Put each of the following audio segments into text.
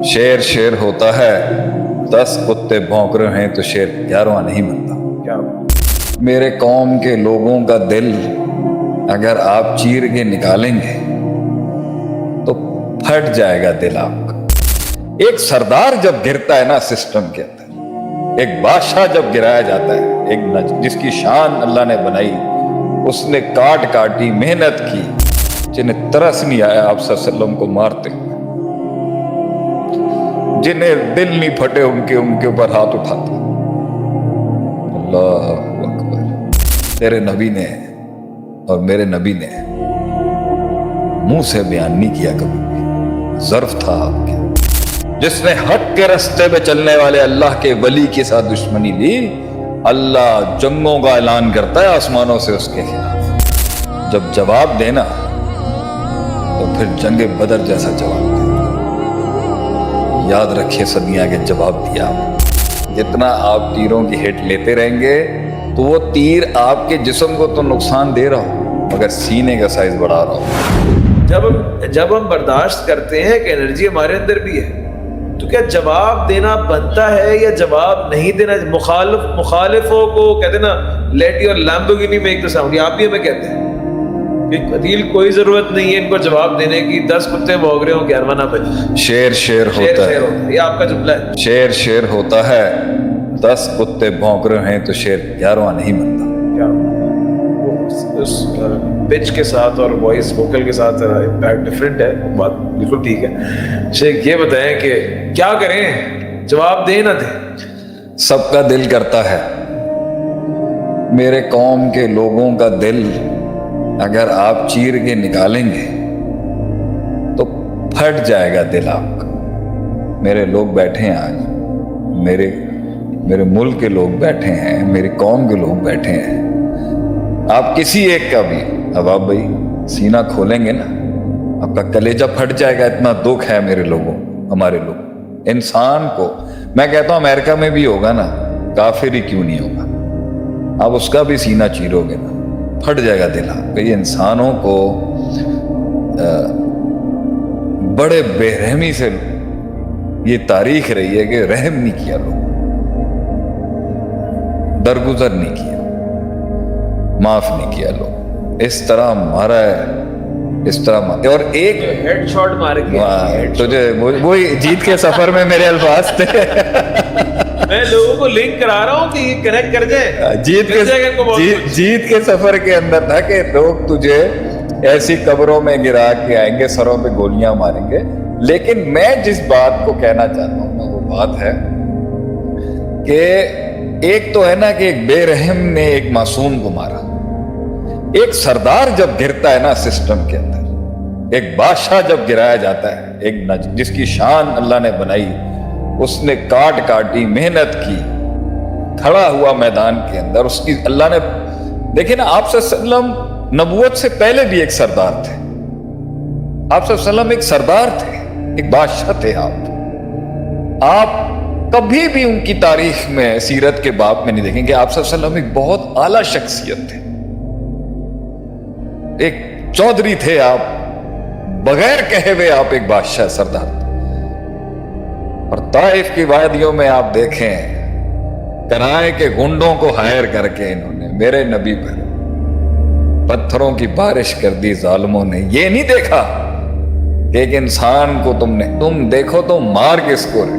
शेर शेर होता है, 10 कुत्ते भौंक रहे हैं तो शेर 11वां नहीं बनता। क्या मेरे कौम के लोगों का दिल अगर आप चीर के निकालेंगे तो फट जाएगा दिल आपका। एक सरदार जब गिरता है ना सिस्टम के अंदर, एक बादशाह जब गिराया जाता है, एक जिसकी शान अल्लाह ने बनाई, उसने काट काटी मेहनत की, जिन्हें तरस नहीं आया आप सल्लल्लाहु अलैहि वसल्लम को मारते, जिन्हें दिल नहीं फटे उनके ऊपर हाथ उठाते। अल्लाह अकबर। तेरे नबी ने और मेरे नबी ने मुंह से बयान नहीं किया कभी भी, ज़र्फ था आपके। जिसने हक के रास्ते पे चलने वाले अल्लाह के वली के साथ दुश्मनी ली, अल्लाह जंगों का ऐलान करता है आसमानों से उसके खिलाफ। जब जवाब देना तो फिर जंगे बदर जैसा जवाब दे। याद रखिए सदियां के जवाब दिया आप। जितना आप तीरों की हिट लेते रहेंगे तो वो तीर आपके जिस्म को तो नुकसान दे रहा हो, मगर सीने का साइज बढ़ा रहा हो। जब हम बर्दाश्त करते हैं कि एनर्जी हमारे अंदर भी है, तो क्या जवाब देना बनता है या जवाब नहीं देना? मुखालिफों को कहते हैं ना, let your Lamborghini make the sound. आप भी हमें कहते हैं अदील, कोई जरूरत नहीं है इनको जवाब देने की, 10 कुत्ते भौंक रहे हो 11वां ना बजे। शेर शेर होता है, ये आपका जुमला है। शेर शेर होता है, 10 कुत्ते भौंक रहे हैं तो शेर 11वां नहीं बनता। क्या उस पिच के साथ और वॉइस वोकल के साथ इम्पैक्ट डिफरेंट है, बात बिल्कुल ठीक है। शेख ये बताएं कि क्या करें, जवाब दे ना दे? सबका दिल करता है, मेरे कौम के लोगों का दिल अगर आप चीर के निकालेंगे तो फट जाएगा दिल आपका। मेरे लोग बैठे हैं आज, मेरे मुल्क के लोग बैठे हैं, मेरी कौम के लोग बैठे हैं। आप किसी एक का भी अब आप भाई सीना खोलेंगे ना, आपका कलेजा फट जाएगा। इतना दुख है मेरे लोगों, हमारे लोग, इंसान को। मैं कहता हूं अमेरिका में भी होगा ना, काफिर ही क्यों नहीं होगा, आप उसका भी सीना चीरोगे ना, फट जाएगा दिल आपका। ये इंसानों को बड़े बेरहमी से ये तारीख रही है कि रहम नहीं किया, लोग दरगुजर नहीं किया, माफ नहीं किया लोग। इस तरह मारा है, इस तरह मारा। और एक हेडशॉट मार के तुझे वही जीत के सफर में मेरे अल्फाज थे। मैं लोगों को लिंक करा रहा हूँ कि ये कनेक्ट कर जाए। जीत के सफर के अंदर था कि लोग तुझे ऐसी कब्रों में गिरा के आएंगे, सरों पे गोलियां मारेंगे। लेकिन मैं जिस बात को कहना चाहता हूँ वो बात है कि एक तो है ना कि एक बेरहम ने एक मासूम को मारा। एक सरदार जब गिरता है ना सिस्टम के अंदर, एक बादशाह जब गिराया जाता है, एक जिसकी शान अल्लाह ने बनाई, उसने काट काटी मेहनत की, खड़ा हुआ मैदान के अंदर, उसकी अल्लाह ने। देखिए ना, आप सल्लम नबूवत से पहले भी एक सरदार थे। आप सल्लम एक सरदार थे, एक बादशाह थे। आप कभी भी उनकी तारीख में, सीरत के बाब में नहीं देखेंगे आप सल्लम एक बहुत आला शख्सियत थे, एक चौधरी थे आप, बगैर कहे हुए आप एक बादशाह सरदार थे। और ताइफ की वादियों में आप देखें, कराए के गुंडों को हायर करके इन्होंने मेरे नबी पर पत्थरों की बारिश कर दी जालिमों ने। ये नहीं देखा कि एक इंसान को तुम देखो तो मार किसको रहे।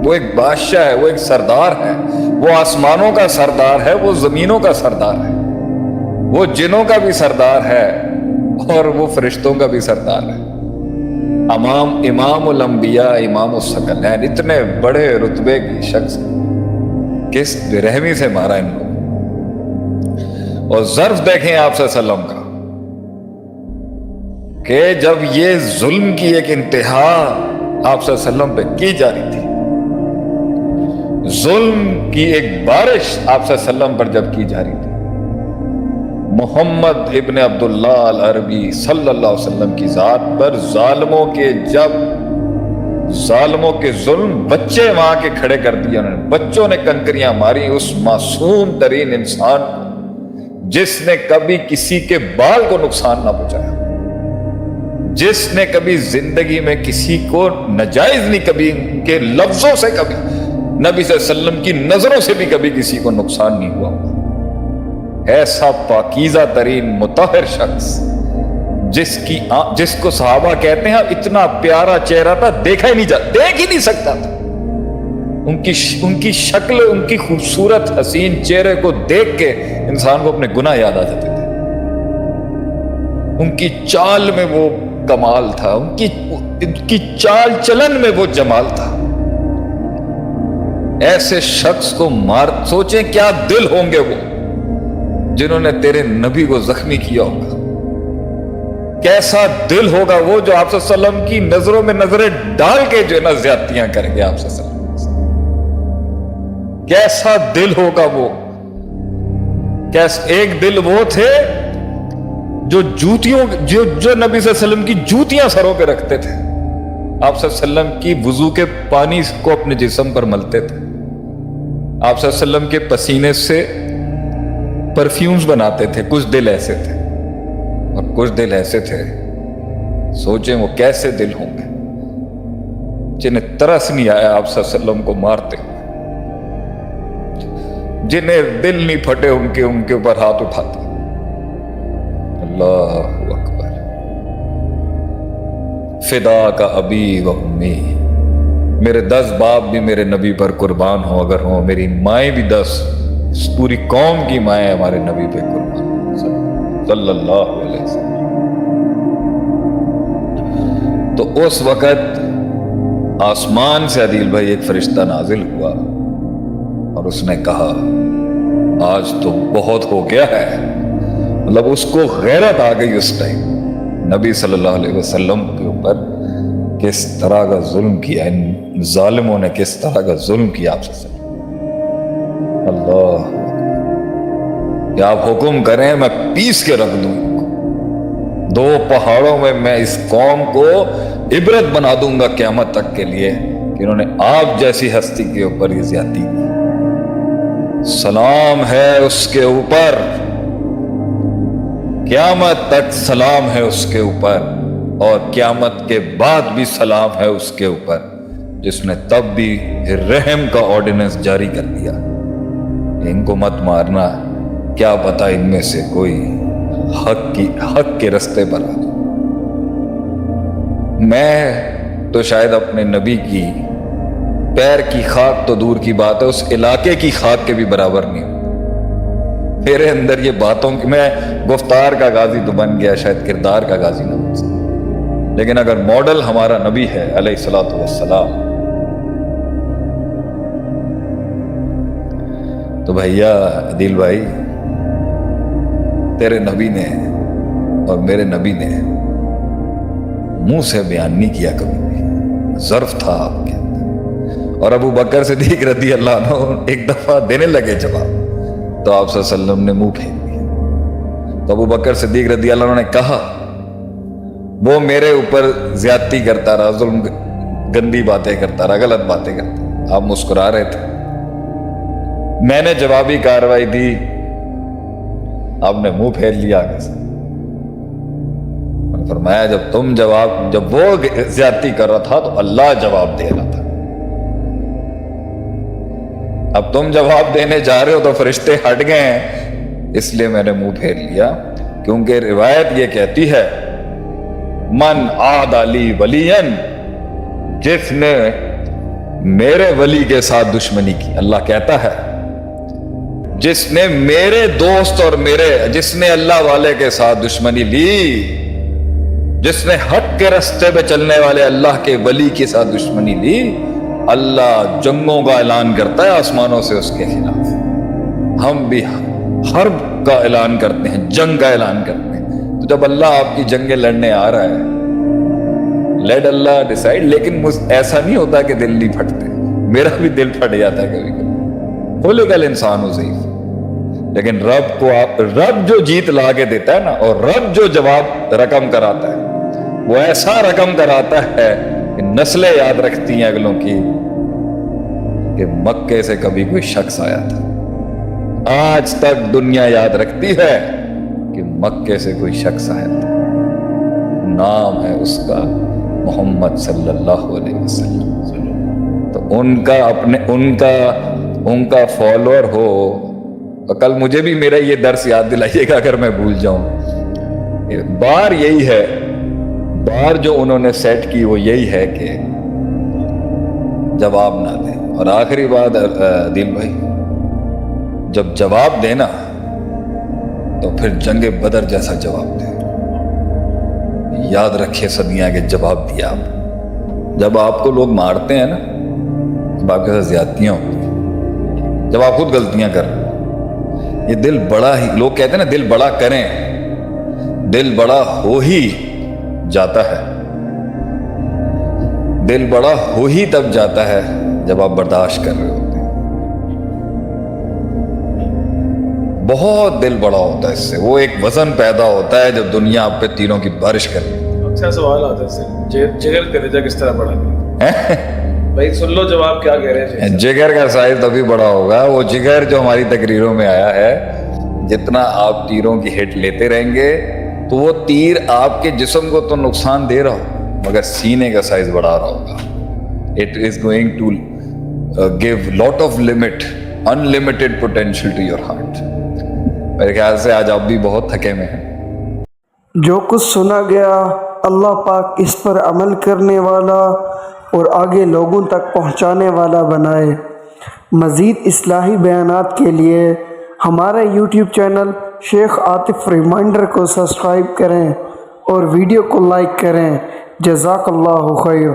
वो एक बादशाह है, वो एक सरदार है, वो आसमानों का सरदार है, वो जमीनों का सरदार है, वो जिनों का भी सरदार है और वो फरिश्तों का भी सरदार है। इमामुल अंबिया इमामुल सकलैन, इतने बड़े रुतबे की शख्स किस बेरहमी से मारा इन लोगों। और ज़र्फ देखें आप सल्लम का कि जब ये जुल्म की एक इंतहा आप सल्लम पे की जा रही थी, जुल्म की एक बारिश आप सल्लम पर जब की जा रही थी, मोहम्मद इब्न अब्दुल्ला अल अरबी सल्लल्लाहु अलैहि वसल्लम की जात पर जालिमों के जुल्म, बच्चे वहां के खड़े कर दिए उन्होंने। बच्चों ने कंकरियां मारी उस मासूम तरीन इंसान को, जिसने कभी किसी के बाल को नुकसान ना पहुंचाया, جس نے کبھی زندگی میں کسی کو ناجائز نہیں، کبھی ان کے لفظوں سے، کبھی نبی صلی اللہ علیہ وسلم کی نظروں سے بھی کبھی کسی کو نقصان نہیں ہوا، ایسا پاکیزہ ترین مطہر شخص جس کو صحابہ کہتے ہیں اتنا پیارا چہرہ تھا، دیکھ ہی نہیں سکتا تھا، ان کی شکل، ان کی خوبصورت حسین چہرے کو دیکھ کے انسان کو اپنے گناہ یاد آ جاتے تھے، ان کی چال میں وہ کمال تھا، ان کی چال چلن میں وہ جمال تھا۔ ایسے شخص کو سوچیں کیا دل ہوں گے وہ جنہوں نے تیرے نبی کو زخمی کیا ہوگا، کیسا دل ہوگا وہ جو آپ صلی اللہ علیہ وسلم کی نظروں میں نظریں ڈال کے جو ہے نا زیادتیاں کریں گے آپ صلی اللہ علیہ وسلم، کیسا دل ہوگا وہ۔ ایک دل وہ تھے جو نبی صلی اللہ علیہ وسلم کی جوتیاں سروں پہ رکھتے تھے، آپ صلی اللہ علیہ وسلم کی وضو کے پانی کو اپنے جسم پر ملتے تھے، آپ صلی اللہ علیہ وسلم کے پسینے سے پرفیومز بناتے تھے۔ کچھ دل ایسے تھے اور کچھ دل ایسے تھے، سوچیں وہ کیسے دل ہوں گے جنہیں ترس نہیں آیا آپ صلی اللہ علیہ وسلم کو مارتے، جنہیں دل نہیں پھٹے ان کے اوپر ہاتھ اٹھاتے۔ اللہ اکبر، فدا کا ابی و امی، میرے 10 باپ بھی میرے نبی پر قربان ہو اگر ہوں، میری مائیں بھی 10، پوری قوم کی مائیں ہمارے نبی پہ قربان صلی اللہ علیہ وسلم۔ تو اس وقت آسمان سے عدیل بھائی ایک فرشتہ نازل ہوا اور اس نے کہا آج تو بہت ہو گیا ہے، مطلب اس کو غیرت آ گئی اس ٹائم، نبی صلی اللہ علیہ وسلم کے اوپر کس طرح کا ظلم کیا، ان ظالموں نے کس طرح کا ظلم کیا آپ سے۔ اللہ کہ آپ حکم کریں میں پیس کے رکھ دوں، 2 پہاڑوں میں اس قوم کو عبرت بنا دوں گا قیامت تک کے لیے کہ انہوں نے آپ جیسی ہستی کے اوپر یہ زیادتی کی۔ سلام ہے اس کے اوپر، قیامت تک سلام ہے اس کے اوپر، اور قیامت کے بعد بھی سلام ہے اس کے اوپر جس نے تب بھی رحم کا آرڈیننس جاری کر دیا، ان کو مت مارنا، کیا پتا ان میں سے کوئی حق کے رستے پر آ جائے۔ میں تو شاید اپنے نبی کی پیر کی خاک تو دور کی بات ہے، اس علاقے کی خاک کے بھی برابر نہیں ہوں، میرے اندر یہ باتوں کی، میں گفتار کا غازی تو بن گیا، شاید کردار کا غازی نہ بن سکتا، لیکن اگر ماڈل ہمارا نبی ہے علیہ الصلوۃ والسلام، تو بھیا عدیل بھائی تیرے نبی نے اور میرے نبی نے منہ سے بیان نہیں کیا کبھی بھی، ظرف تھا آپ کے اندر۔ اور ابو بکر صدیق رضی اللہ عنہ ایک دفعہ دینے لگے جواب، تو آپ صلی اللہ علیہ وسلم نے منہ پھیر دیا، تو ابو بکر صدیق رضی اللہ عنہ نے کہا وہ میرے اوپر زیادتی کرتا رہا، ظلم، گندی باتیں کرتا رہا، غلط باتیں کرتا رہا۔ آپ مسکرا رہے تھے، میں نے جوابی کارروائی دی، آپ نے منہ پھیر لیا آگے سے۔ فرمایا جب وہ زیادتی کر رہا تھا تو اللہ جواب دے رہا تھا، اب تم جواب دینے جا رہے ہو تو فرشتے ہٹ گئے ہیں، اس لیے میں نے منہ پھیر لیا، کیونکہ روایت یہ کہتی ہے من عاد لی ولین، جس نے میرے ولی کے ساتھ دشمنی کی، اللہ کہتا ہے جس نے میرے دوست اور جس نے اللہ والے کے ساتھ دشمنی لی، جس نے حق کے رستے پہ چلنے والے اللہ کے ولی کے ساتھ دشمنی لی، اللہ جنگوں کا اعلان کرتا ہے آسمانوں سے اس کے خلاف۔ ہم بھی حرب کا اعلان کرتے ہیں، جنگ کا اعلان کرتے ہیں، تو جب اللہ آپ کی جنگیں لڑنے آ رہا ہے، لیٹ اللہ ڈیسائیڈ، لیکن ایسا نہیں ہوتا کہ دل نہیں پھٹتے، میرا بھی دل پھٹ جاتا ہے کبھی کبھی، خلق الانسان ضعیف، لیکن رب جو جیت لا کے دیتا ہے نا، اور رب جو جواب رقم کراتا ہے، وہ ایسا رقم کراتا ہے کہ نسلیں یاد رکھتی ہیں اگلوں کی کہ مکے سے کبھی کوئی شخص آیا تھا، آج تک دنیا یاد رکھتی ہے کہ مکے سے کوئی شخص آیا تھا، नाम है उसका मोहम्मद सल्लल्लाहु अलैहि वसल्लम। तो उनका फॉलोअर हो। तो कल मुझे भी मेरा ये दर्स याद दिलाइएगा अगर मैं भूल जाऊं। बार यही है, बार जो उन्होंने सेट की वो यही है कि जवाब ना दे। और आखिरी बात दिल भाई, जब जवाब देना तो फिर जंगे बदर जैसा जवाब दे। याद रखिए सदियां के जवाब दिया आप। जब आपको लोग मारते हैं ना, जब आपके साथ ज्यादतियां होती हैं, जब आप खुद गलतियां कर रहे हो, ये दिल बड़ा ही, लोग कहते हैं ना दिल बड़ा करें, दिल बड़ा हो ही जाता है। दिल बड़ा हो ही तब जाता है जब आप बर्दाश्त कर रहे होते हैं। बहुत दिल बड़ा होता है इससे, वो एक वजन पैदा होता है जब दुनिया आप पे तीरों की बारिश करे। अच्छा सवाल आता है इससे, जिगर कलेजा किस तरह बड़ा करें? भाई सुन लो जवाब क्या कह रहे हैं। जिगर का साइज तभी बड़ा होगा, वो जिगर जो हमारी तकरीरों में आया है, जितना आप तीरों की हिट लेते रहेंगे तो वो तीर आपके जिस्म को तो नुकसान दे रहा हो, मगर सीने का साइज बढ़ा रहा होगा। It is going to give lot of limit, unlimited potential to your heart. मेरे ख्याल से आज आप भी बहुत थके में हैं। जो कुछ सुना गया अल्लाह पाक इस पर अमल करने वाला और आगे लोगों तक पहुंचाने वाला बनाए। मज़ीद इस्लाही बयानात के लिए हमारे YouTube channel Sheikh Atif reminder को सब्सक्राइब करें और वीडियो को लाइक करें। जज़ाकल्लाहु खैर।